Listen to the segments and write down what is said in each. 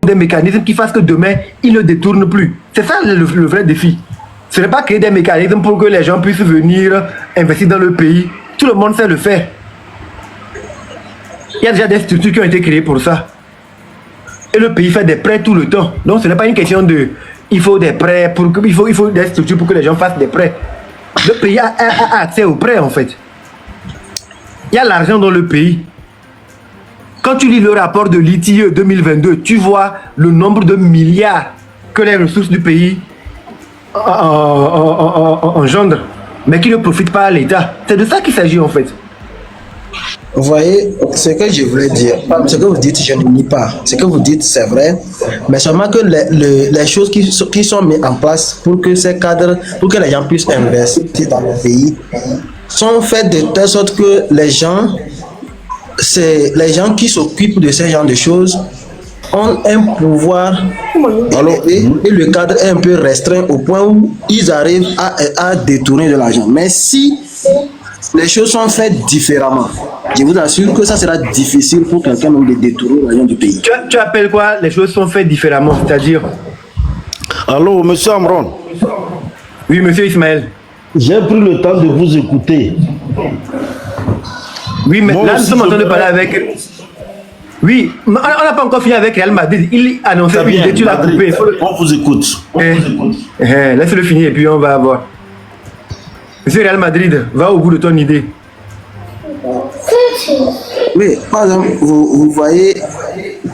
des mécanismes qui fassent que demain, ils ne détournent plus. C'est ça le vrai défi. Ce n'est pas créer des mécanismes pour que les gens puissent venir investir dans le pays. Tout le monde sait le faire. Il y a déjà des structures qui ont été créées pour ça. Et le pays fait des prêts tout le temps. Donc ce n'est pas une question de... Il faut des prêts, il faut des structures pour que les gens fassent des prêts. Le pays a accès aux prêts en fait. Il y a l'argent dans le pays. Quand tu lis le rapport de l'ITIE 2022, tu vois le nombre de milliards que les ressources du pays engendrent, mais qui ne profitent pas à l'État. C'est de ça qu'il s'agit en fait. Vous voyez, ce que je voulais dire, ce que vous dites, je ne nie pas. Ce que vous dites, c'est vrai, mais seulement que les choses qui sont mises en place pour que ces cadres, pour que les gens puissent investir dans le pays, sont faites de telle sorte que les gens qui s'occupent de ce genre de choses ont un pouvoir élevé et le cadre est un peu restreint au point où ils arrivent à détourner de l'argent. Mais si les choses sont faites différemment, je vous assure que ça sera difficile pour quelqu'un de détourner l'argent du pays. Tu appelles quoi? Les choses sont faites différemment, c'est-à-dire? Allô, monsieur Amron. Oui, monsieur Ismaël. J'ai pris le temps de vous écouter. Oui, mais là, nous sommes en train de parler avec... Oui, on n'a pas encore fini avec Real Madrid. Il annonçait une idée, tu l'as coupé. On vous écoute. Laisse-le finir et puis on va voir. Monsieur Real Madrid, va au bout de ton idée. Oui, par exemple, vous voyez,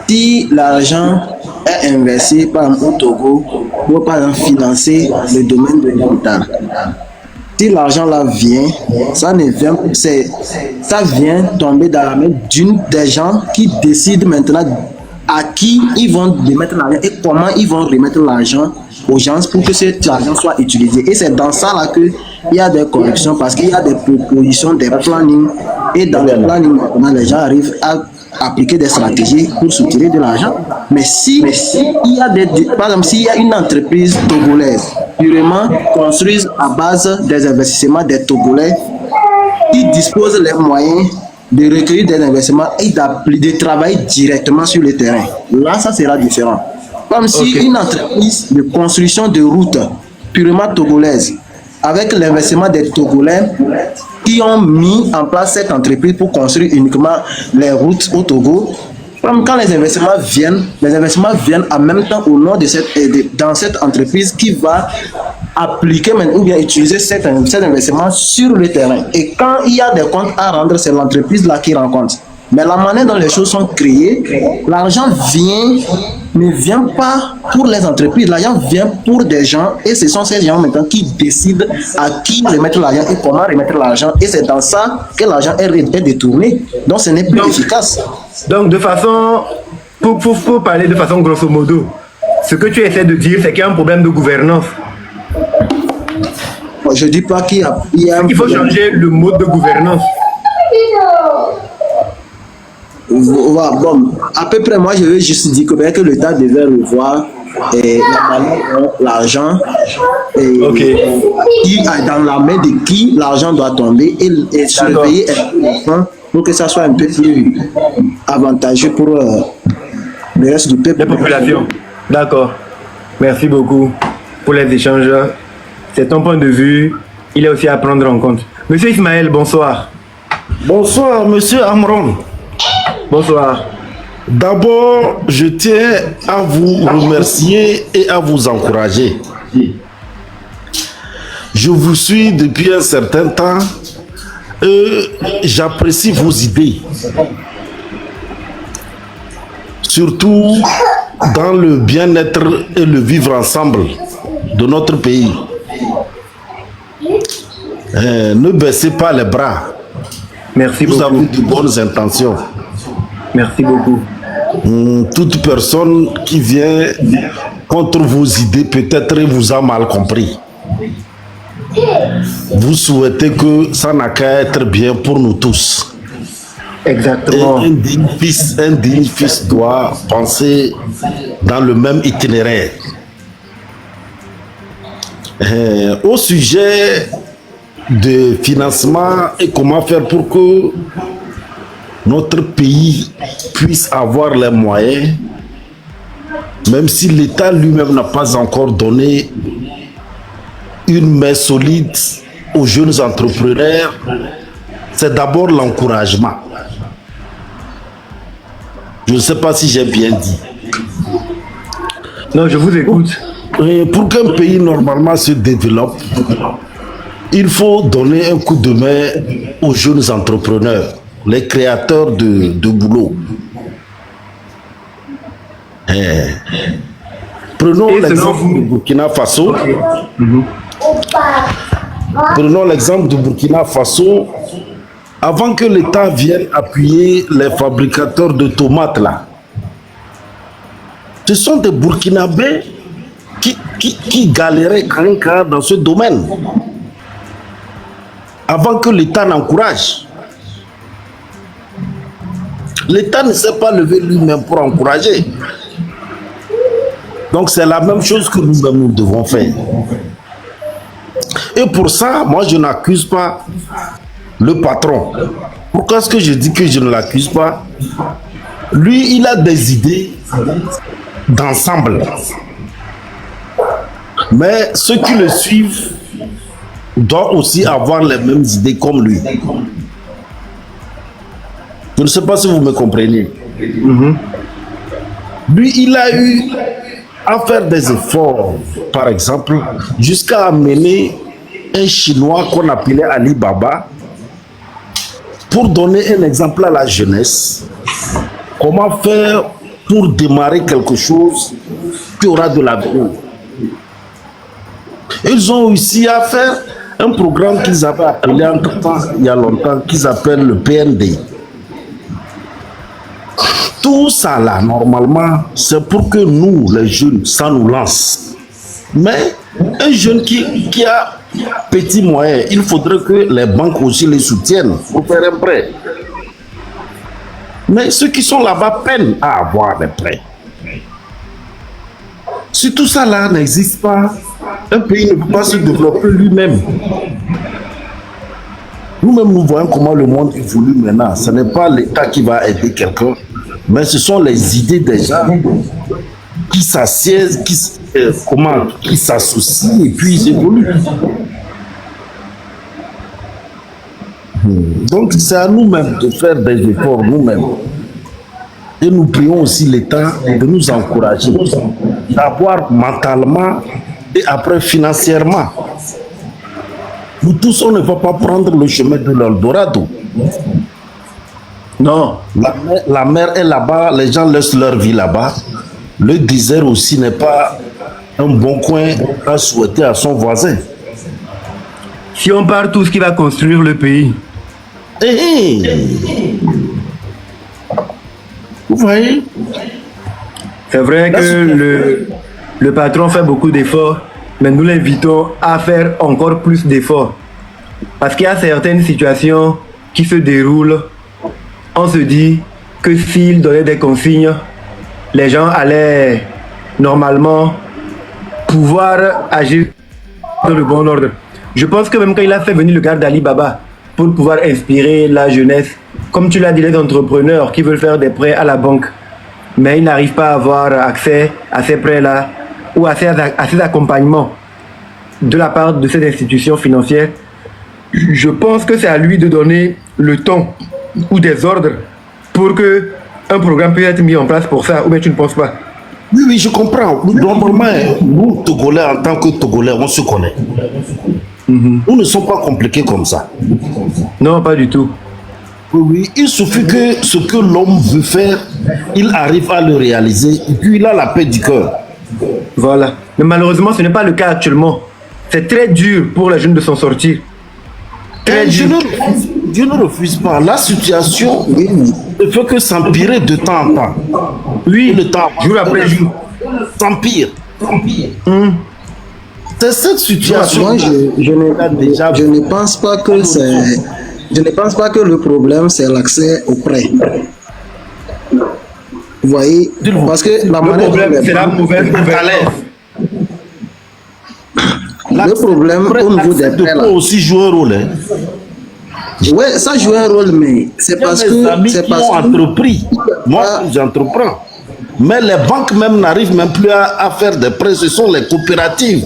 si l'argent est investi par exemple, au Togo pour par exemple financer le domaine de l'hôpital, si l'argent là vient, ça vient tomber dans la main d'une des gens qui décident maintenant à qui ils vont remettre l'argent et comment ils vont remettre l'argent aux gens pour que cet argent soit utilisé. Et c'est dans ça là qu'il y a des corrections parce qu'il y a des propositions, des plannings. Et dans les plannings, les gens arrivent à appliquer des stratégies pour soutirer de l'argent. Mais si il y a par exemple, s'il y a une entreprise togolaise purement construite à base des investissements des Togolais qui disposent les moyens de recueillir des investissements et de travailler directement sur le terrain, là ça sera différent. Comme si une entreprise de construction de routes purement togolaise, avec l'investissement des Togolais qui ont mis en place cette entreprise pour construire uniquement les routes au Togo, quand les investissements viennent en même temps au nom de dans cette entreprise qui va appliquer ou bien utiliser cet investissement sur le terrain. Et quand il y a des comptes à rendre, c'est l'entreprise là qui rend compte. Mais la manière dont les choses sont créées, l'argent ne vient pas pour les entreprises, l'argent vient pour des gens et ce sont ces gens maintenant qui décident à qui remettre l'argent et comment remettre l'argent. Et c'est dans ça que l'argent est détourné. Donc ce n'est plus efficace. Donc de façon, pour parler de façon grosso modo, ce que tu essaies de dire, c'est qu'il y a un problème de gouvernance. Je ne dis pas qu'il y a Il faut changer le mode de gouvernance. Bon, à peu près, moi, je veux juste dire que l'État devait revoir la manière dont l'argent qui est dans la main de qui l'argent doit tomber et surveiller pour que ça soit un peu plus avantageux pour le reste du peuple. La population. D'accord. Merci beaucoup pour les échanges. C'est ton point de vue. Il est aussi à prendre en compte. Monsieur Ismaël, bonsoir. Bonsoir, monsieur Amron. Bonsoir. D'abord, je tiens à vous remercier et à vous encourager. Je vous suis depuis un certain temps et j'apprécie vos idées. Surtout dans le bien-être et le vivre ensemble de notre pays. Ne baissez pas les bras. Merci beaucoup. Vous avez de bonnes intentions. Merci beaucoup. Toute personne qui vient contre vos idées peut-être vous a mal compris. Vous souhaitez que ça n'a qu'à être bien pour nous tous. Exactement. Et un digne fils doit penser dans le même itinéraire. Au sujet de financement et comment faire pour que notre pays puisse avoir les moyens même si l'État lui-même n'a pas encore donné une main solide aux jeunes entrepreneurs, c'est d'abord l'encouragement. Je ne sais pas si j'ai bien dit. Non, je vous écoute. Et pour qu'un pays normalement se développe, il faut donner un coup de main aux jeunes entrepreneurs, les créateurs de boulot. Prenons l'exemple du Burkina Faso. Prenons l'exemple du Burkina Faso. Avant que l'État vienne appuyer les fabricateurs de tomates là, ce sont des Burkinabés qui galéraient quand dans ce domaine. Avant que l'État n'encourage. L'État ne s'est pas levé lui-même pour encourager. Donc c'est la même chose que nous-mêmes nous devons faire. Et pour ça, moi je n'accuse pas le patron. Pourquoi est-ce que je dis que je ne l'accuse pas? Lui, il a des idées d'ensemble. Mais ceux qui le suivent doivent aussi avoir les mêmes idées comme lui. Je ne sais pas si vous me comprenez. Lui, il a eu à faire des efforts, par exemple, jusqu'à amener un Chinois qu'on appelait Ali Baba pour donner un exemple à la jeunesse. Comment faire pour démarrer quelque chose qui aura de l'avenir. Ils ont réussi à faire un programme qu'ils avaient appelé entre-temps, il y a longtemps, qu'ils appellent le PND. Tout ça là, normalement, c'est pour que nous, les jeunes, ça nous lance. Mais un jeune qui a petit moyen, il faudrait que les banques aussi les soutiennent pour faire un prêt. Mais ceux qui sont là-bas peinent à avoir des prêts. Si tout ça là n'existe pas, un pays ne peut pas se développer lui-même. Nous-mêmes, nous voyons comment le monde évolue maintenant. Ce n'est pas l'État qui va aider quelqu'un, mais ce sont les idées des gens qui s'assiedent, qui s'associent et puis ils évoluent. Donc c'est à nous-mêmes de faire des efforts nous-mêmes. Et nous prions aussi l'État de nous encourager, d'abord mentalement et après financièrement. Nous tous, on ne va pas prendre le chemin de l'Eldorado. Non. La mer est là-bas, les gens laissent leur vie là-bas. Le désert aussi n'est pas un bon coin à souhaiter à son voisin. Si on part tout ce qui va construire le pays. Vous voyez? C'est vrai que le patron fait beaucoup d'efforts, mais nous l'invitons à faire encore plus d'efforts. Parce qu'il y a certaines situations qui se déroulent. On se dit que s'il donnait des consignes, les gens allaient normalement pouvoir agir dans le bon ordre. Je pense que même quand il a fait venir le gars d'Ali Baba pour pouvoir inspirer la jeunesse, comme tu l'as dit, les entrepreneurs qui veulent faire des prêts à la banque, mais ils n'arrivent pas à avoir accès à ces prêts-là ou à ces accompagnements de la part de ces institutions financières. Je pense que c'est à lui de donner le ton ou des ordres pour que un programme puisse être mis en place pour ça, ou bien tu ne penses pas? Oui, je comprends. Normalement, nous, Togolais, en tant que Togolais, on se connaît. Nous ne sommes pas compliqués comme ça. Non, pas du tout. Oui, il suffit que ce que l'homme veut faire, il arrive à le réaliser et puis il a la paix du cœur. Voilà. Mais malheureusement, ce n'est pas le cas actuellement. C'est très dur pour les jeunes de s'en sortir. Très dur. Je ne refuse pas. La situation ne fait que s'empirer de temps en temps. Oui, le temps, jour après jour. S'empire. C'est cette situation. Moi, je ne pense pas que c'est... Je ne pense pas que le problème, c'est l'accès au prêt. Vous voyez? Parce que la Le problème, c'est la mauvaise gouvernance. Le problème au niveau des prêts, là. aussi jouer un rôle. Oui, ça joue un rôle, mais c'est parce que... C'est parce qu'ils ont entrepris. Moi, j'entreprends. Mais les banques même n'arrivent même plus à faire des prêts, ce sont les coopératives.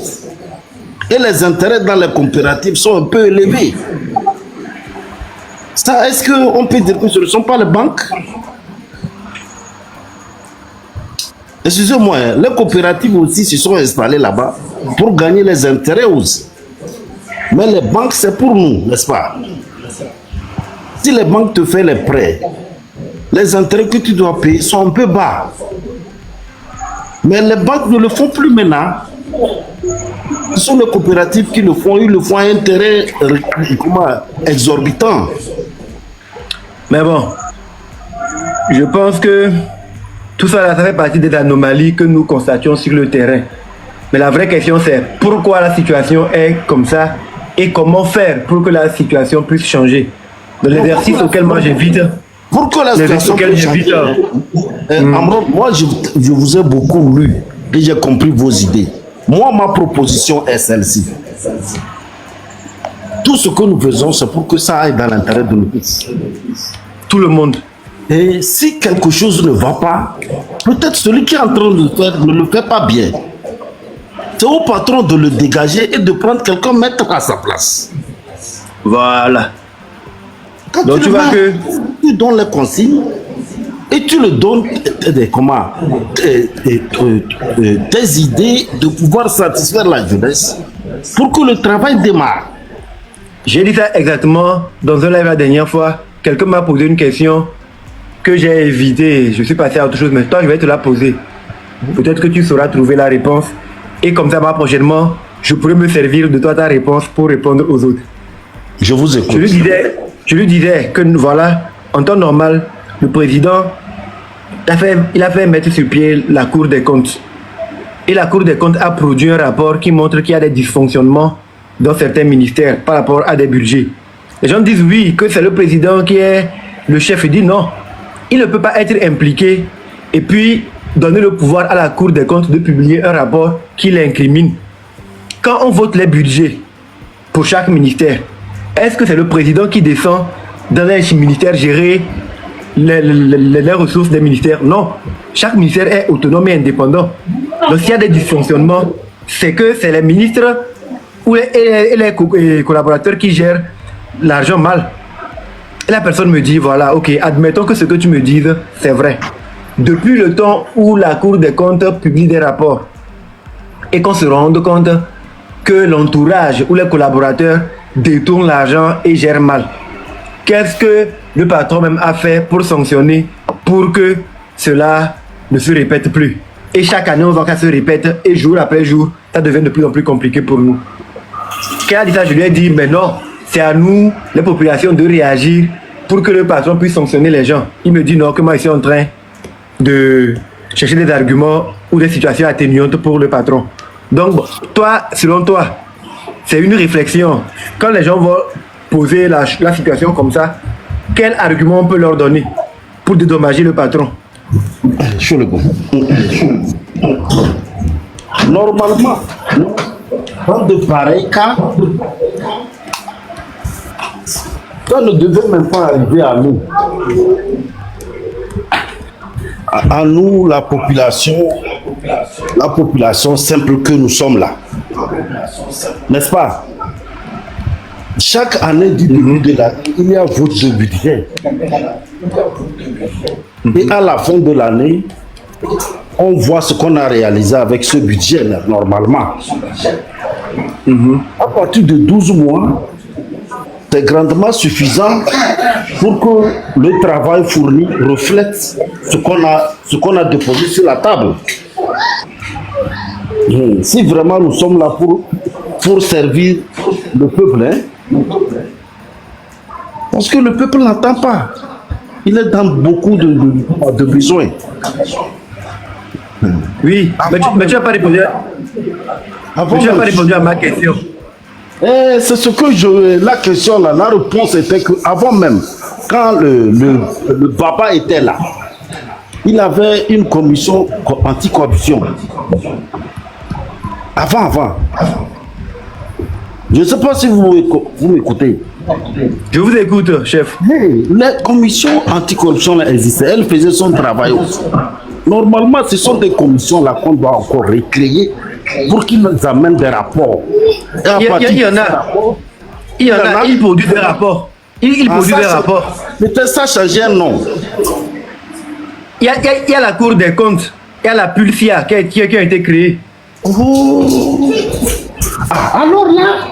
Et les intérêts dans les coopératives sont un peu élevés. Ça, est-ce qu'on peut dire que ce ne sont pas les banques? Excusez-moi, les coopératives aussi se sont installées là-bas pour gagner les intérêts aussi. Mais les banques, c'est pour nous, n'est-ce pas? Si les banques te font les prêts, les intérêts que tu dois payer sont un peu bas. Mais les banques ne le font plus maintenant. Ce sont les coopératives qui le font, ils le font à intérêt exorbitant. Mais bon, je pense que tout ça, ça fait partie des anomalies que nous constations sur le terrain. Mais la vraie question, c'est pourquoi la situation est comme ça et comment faire pour que la situation puisse changer. De l'exercice auquel moi j'invite. Pourquoi la situation puisse changer? Amron, moi je vous ai beaucoup lu et j'ai compris vos idées. Moi, ma proposition est celle-ci. Tout ce que nous faisons, c'est pour que ça aille dans l'intérêt de nous tous. Tout le monde. Et si quelque chose ne va pas, peut-être celui qui est en train de le faire ne le fait pas bien. C'est au patron de le dégager et de prendre quelqu'un mettre à sa place. Voilà. Quand donc tu vois que tu donnes les consignes et tu le donnes tes idées de pouvoir satisfaire la jeunesse pour que le travail démarre. J'ai dit ça exactement dans un live la dernière fois. Quelqu'un m'a posé une question que j'ai évitée. Je suis passé à autre chose, mais toi, je vais te la poser. Peut-être que tu sauras trouver la réponse. Et comme ça, prochainement, je pourrai me servir de toi ta réponse pour répondre aux autres. Je vous écoute. Je lui disais que voilà, en temps normal, le président, il a fait mettre sur pied la Cour des comptes. Et la Cour des comptes a produit un rapport qui montre qu'il y a des dysfonctionnements dans certains ministères par rapport à des budgets. Les gens disent oui, que c'est le président qui est le chef. Il dit non, il ne peut pas être impliqué et puis donner le pouvoir à la Cour des comptes de publier un rapport qui l'incrimine. Quand on vote les budgets pour chaque ministère, est-ce que c'est le président qui descend dans un ministère gérer les ressources des ministères? Non. Chaque ministère est autonome et indépendant. Donc s'il y a des dysfonctionnements, c'est que c'est les ministres ou les collaborateurs qui gèrent l'argent mal. Et la personne me dit, voilà, ok, admettons que ce que tu me dises, c'est vrai. Depuis le temps où la Cour des comptes publie des rapports et qu'on se rende compte que l'entourage ou les collaborateurs détournent l'argent et gèrent mal, qu'est-ce que le patron même a fait pour sanctionner pour que cela ne se répète plus? Et chaque année, on voit que ça se répète et jour après jour, ça devient de plus en plus compliqué pour nous. Quand il a dit ça, je lui ai dit, mais non, c'est à nous, les populations, de réagir pour que le patron puisse sanctionner les gens. Il me dit non, que moi, je suis en train de chercher des arguments ou des situations atténuantes pour le patron. Donc, bon, toi, selon toi, c'est une réflexion. Quand les gens vont poser la situation comme ça, quel argument on peut leur donner pour dédommager le patron? Sur le coup. Normalement, dans de pareils cas, ça ne devait même pas arriver à nous. À nous, la population simple que nous sommes là. N'est-ce pas? Chaque année du début de l'année, il y a vote de budget. Et à la fin de l'année, on voit ce qu'on a réalisé avec ce budget là, normalement. À partir de 12 mois, c'est grandement suffisant pour que le travail fourni reflète ce qu'on a déposé sur la table. Si vraiment nous sommes là pour servir le peuple, hein, parce que le peuple n'entend pas. Il est dans beaucoup de besoins. Oui, mais tu n'as pas répondu à ma question. C'est ce que la question là, la réponse était que avant même, quand le papa était là, il avait une commission anti-corruption. Avant. Je ne sais pas si vous m'écoutez. Je vous écoute, chef. La commission anti-corruption existait, elle faisait son travail aussi. Normalement, ce sont des commissions là qu'on doit encore recréer pour qu'ils nous amènent des rapports. Et à partir Il y en de ces a. rapports, Il y en a, ils produisent des rapports. Ils produisent des rapports. Peut-être ça change un nom. Il y a la Cour des comptes. Il y a la Pulsia qui a été créée. Oh. Ah, alors là,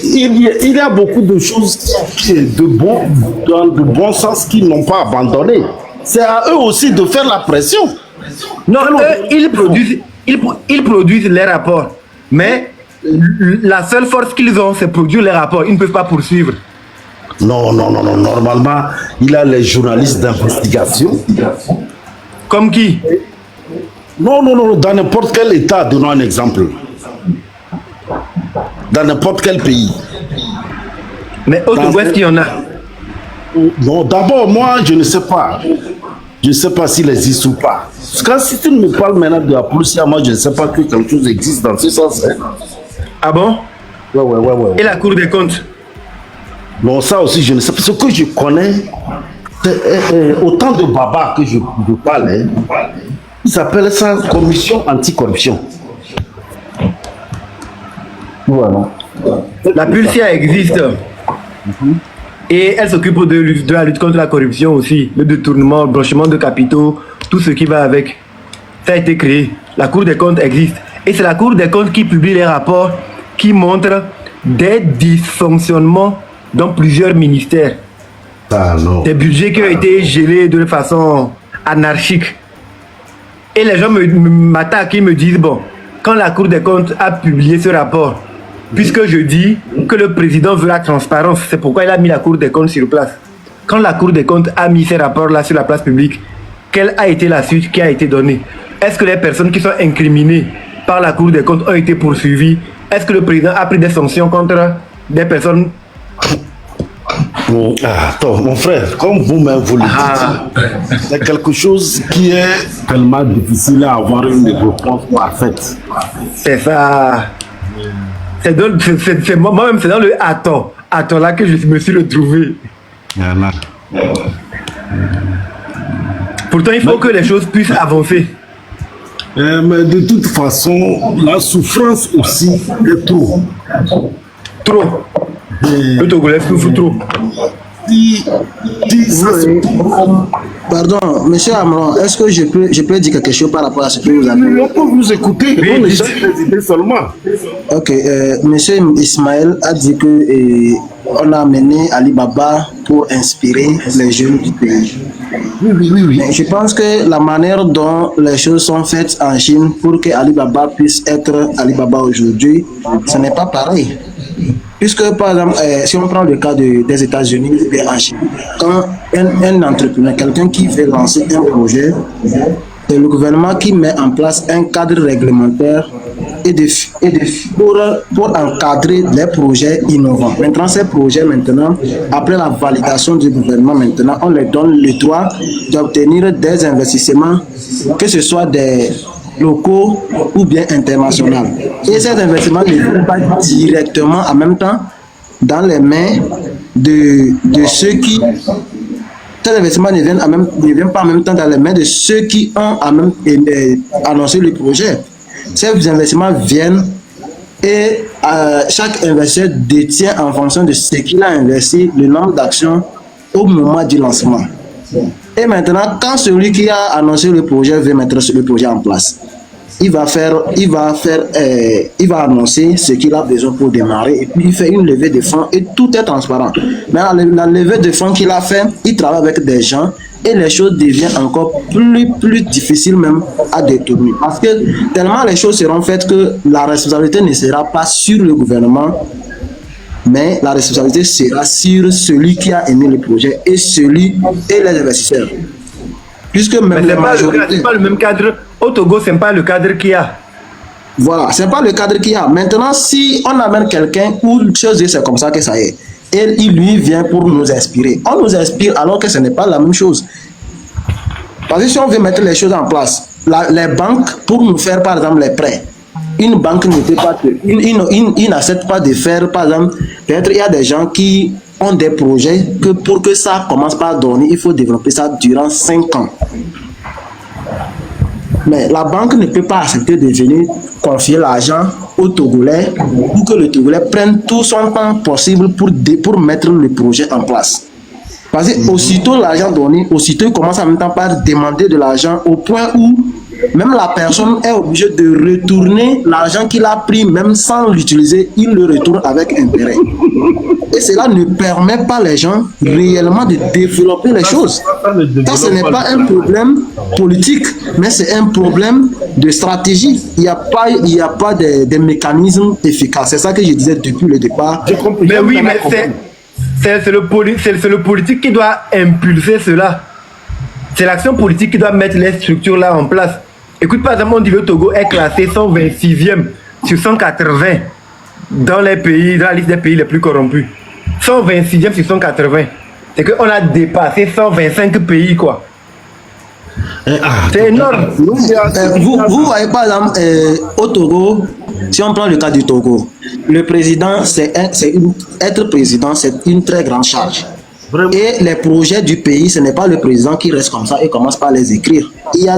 il y a beaucoup de choses dans de bon sens qu'ils n'ont pas abandonné. C'est à eux aussi de faire la pression. Non, eux, ils produisent les rapports. Mais la seule force qu'ils ont, c'est produire les rapports. Ils ne peuvent pas poursuivre. Non. Normalement, il a les journalistes d'investigation. Comme qui? Non. Dans n'importe quel État, donnons un exemple. Dans n'importe quel pays. Mais au Togo, est-ce qu'il y en a? Non, d'abord, moi, je ne sais pas. Je ne sais pas s'il existe ou pas. Parce que si tu me parles maintenant de la police, moi, je ne sais pas que quelque chose existe dans ce sens. Hein. Ah bon? Ouais. Et la Cour des comptes? Non, ça aussi, je ne sais pas. Ce que je connais, c'est autant de Baba que je parle. Hein. Ils appellent ça commission anticorruption. Voilà. La Pulsia existe. Et elle s'occupe de la lutte contre la corruption aussi. Le détournement, le blanchiment de capitaux, tout ce qui va avec. Ça a été créé. La Cour des comptes existe. Et c'est la Cour des comptes qui publie les rapports qui montrent des dysfonctionnements dans plusieurs ministères. Ah, non. Des budgets qui ont été gelés de façon anarchique. Et les gens m'attaquent et me disent, bon, quand la Cour des comptes a publié ce rapport, puisque je dis que le président veut la transparence, c'est pourquoi il a mis la Cour des comptes sur place. Quand la Cour des comptes a mis ces rapports-là sur la place publique, quelle a été la suite qui a été donnée? Est-ce que les personnes qui sont incriminées par la Cour des comptes ont été poursuivies? Est-ce que le président a pris des sanctions contre des personnes? Attends, mon frère, comme vous-même vous le dites, c'est quelque chose qui est tellement difficile à avoir une réponse parfaite. C'est ça. Moi-même, c'est dans le attends là que je me suis retrouvé. Pourtant, il faut que les choses puissent avancer. Mais de toute façon, la souffrance aussi est trop. Trop. Le Togolais souffre trop. Pardon, monsieur Amron, est-ce que je peux dire quelque chose par rapport à ce que vous avez dit? On peut vous écouter, on échange des idées seulement. Ok, monsieur Ismaël a dit que on a amené Ali Baba pour inspirer les jeunes du pays. Oui. Mais je pense que la manière dont les choses sont faites en Chine pour que Ali Baba puisse être Ali Baba aujourd'hui, ce n'est pas pareil. Puisque, par exemple, si on prend le cas des États-Unis et en Chine, quand un entrepreneur, quelqu'un qui veut lancer un projet, c'est le gouvernement qui met en place un cadre réglementaire pour encadrer les projets innovants. Maintenant, ces projets, après la validation du gouvernement, on leur donne le droit d'obtenir des investissements, que ce soit des locaux ou bien internationaux. Et ces investissements ne vont pas directement en même temps dans les mains de ceux qui... Ces investissements ne viennent pas en même temps dans les mains de ceux qui ont annoncé le projet. Ces investissements viennent et chaque investisseur détient en fonction de ce qu'il a investi le nombre d'actions au moment du lancement. Et maintenant, quand celui qui a annoncé le projet veut mettre le projet en place, il va annoncer ce qu'il a besoin pour démarrer et puis il fait une levée de fonds et tout est transparent. Mais la levée de fonds qu'il a fait, il travaille avec des gens et les choses deviennent encore plus difficiles même à détourner. Parce que tellement les choses seront faites que la responsabilité ne sera pas sur le gouvernement, mais la responsabilité sera sur celui qui a émis le projet et les investisseurs. Puisque même c'est pas le même cadre. Au Togo, c'est pas le cadre qu'il y a. Voilà, c'est pas le cadre qu'il y a. Maintenant, si on amène quelqu'un où chose c'est comme ça que ça y est, et il lui vient pour nous inspirer. On nous inspire alors que ce n'est pas la même chose. Parce que si on veut mettre les choses en place, les banques, pour nous faire par exemple les prêts, une banque ne peut pas, il n'accepte pas de faire, par exemple, peut-être il y a des gens qui ont des projets que pour que ça commence par donner, il faut développer ça durant 5 ans. Mais la banque ne peut pas accepter de venir confier l'argent au Togolais pour que le Togolais prenne tout son temps possible pour mettre le projet en place. Parce que aussitôt l'argent donné, aussitôt il commence en même temps par demander de l'argent au point où même la personne est obligée de retourner l'argent qu'il a pris, même sans l'utiliser, il le retourne avec intérêt. Et cela ne permet pas les gens réellement de développer les choses. Ça, ce n'est pas un problème politique, mais c'est un problème de stratégie. Il n'y a pas de mécanismes efficaces. C'est ça que je disais depuis le départ. Mais oui, mais c'est le politique qui doit impulser cela. C'est l'action politique qui doit mettre les structures là en place. Écoute, par exemple, on dit que le Togo est classé 126e sur 180 dans les pays, dans la liste des pays les plus corrompus. 126e sur 180. C'est qu'on a dépassé 125 pays, quoi. C'est énorme. Vous voyez par exemple au Togo, si on prend le cas du Togo, le président, être président, c'est une très grande charge. Et les projets du pays, ce n'est pas le président qui reste comme ça et commence par les écrire. Il y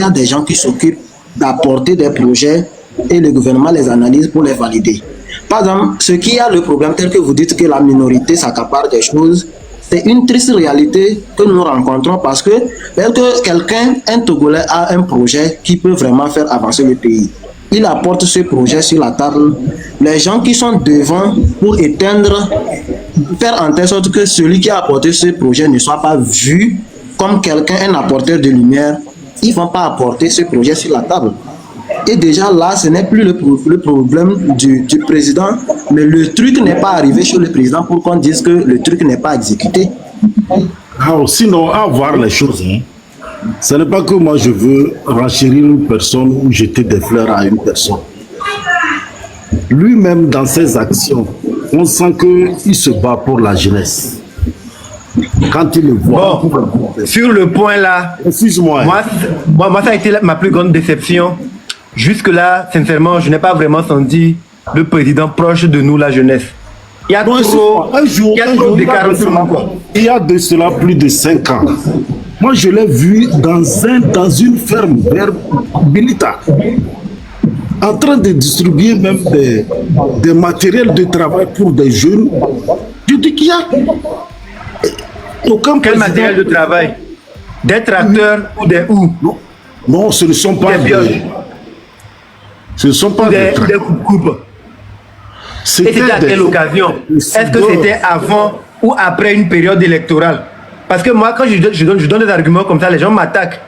a des gens qui s'occupent d'apporter des projets et le gouvernement les analyse pour les valider. Par exemple, ce qui a le problème, tel que vous dites que la minorité s'accapare des choses, c'est une triste réalité que nous rencontrons parce que quelqu'un, un Togolais, a un projet qui peut vraiment faire avancer le pays. Il apporte ce projet sur la table. Les gens qui sont devant pour éteindre, faire en telle sorte que celui qui a apporté ce projet ne soit pas vu comme quelqu'un, un apporteur de lumière, ils ne vont pas apporter ce projet sur la table. Et déjà là, ce n'est plus le problème du président, mais le truc n'est pas arrivé chez le président pour qu'on dise que le truc n'est pas exécuté. Alors, sinon, à voir les choses, hein. Ce n'est pas que moi je veux renchérir une personne ou jeter des fleurs à une personne. Lui-même, dans ses actions, on sent qu'il se bat pour la jeunesse. Quand il le voit. Bon, sur le point là, excuse-moi. Moi, ça a été ma plus grande déception. Jusque-là, sincèrement, je n'ai pas vraiment senti le président proche de nous, la jeunesse. Il y a trop d'écart entre nous, quoi. Il y a de cela plus de 5 ans. Moi, je l'ai vu dans une ferme vers Bilita, en train de distribuer même des matériels de travail pour des jeunes. Je dis qu'il y a aucun Quel matériel de travail? Des tracteurs ou des houes? Non, ce ne sont pas des... Ce ne sont pas des coupes. Et c'était à quelle occasion? Est-ce que c'était avant ou après une période électorale? Parce que moi, quand je donne des arguments comme ça, les gens m'attaquent.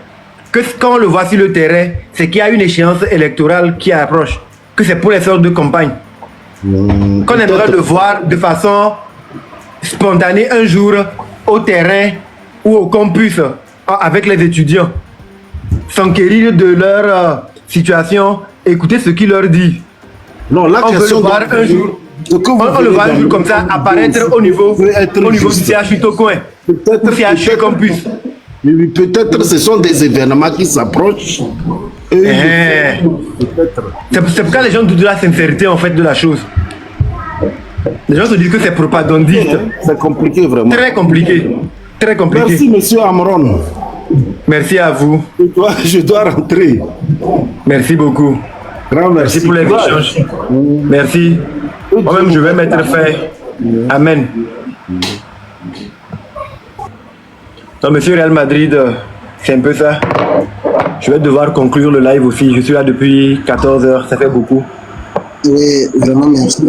Que quand on le voit sur le terrain, c'est qu'il y a une échéance électorale qui approche. Que c'est pour les sortes de campagne. Qu'on aimerait le voir de façon spontanée un jour au terrain ou au campus avec les étudiants. S'enquérir de leur situation, écouter ce qu'ils leur disent. Non, la on veut le voir un jour. On le voit un jour comme ça apparaître au niveau du CHU Tocoin. Ou CHU Campus. Peut-être ce sont des événements qui s'approchent. C'est pourquoi les gens doutent de la sincérité en fait de la chose. Les gens se disent que c'est propagandiste. C'est compliqué vraiment. Très compliqué. Très compliqué. Merci monsieur Amron. Merci à vous. Je dois rentrer. Merci beaucoup. Grand merci. Merci pour les échanges. Merci. Moi-même, je vais mettre fin. Amen. Donc, monsieur Real Madrid, c'est un peu ça. Je vais devoir conclure le live aussi. Je suis là depuis 14 heures. Ça fait beaucoup. Oui, vraiment merci.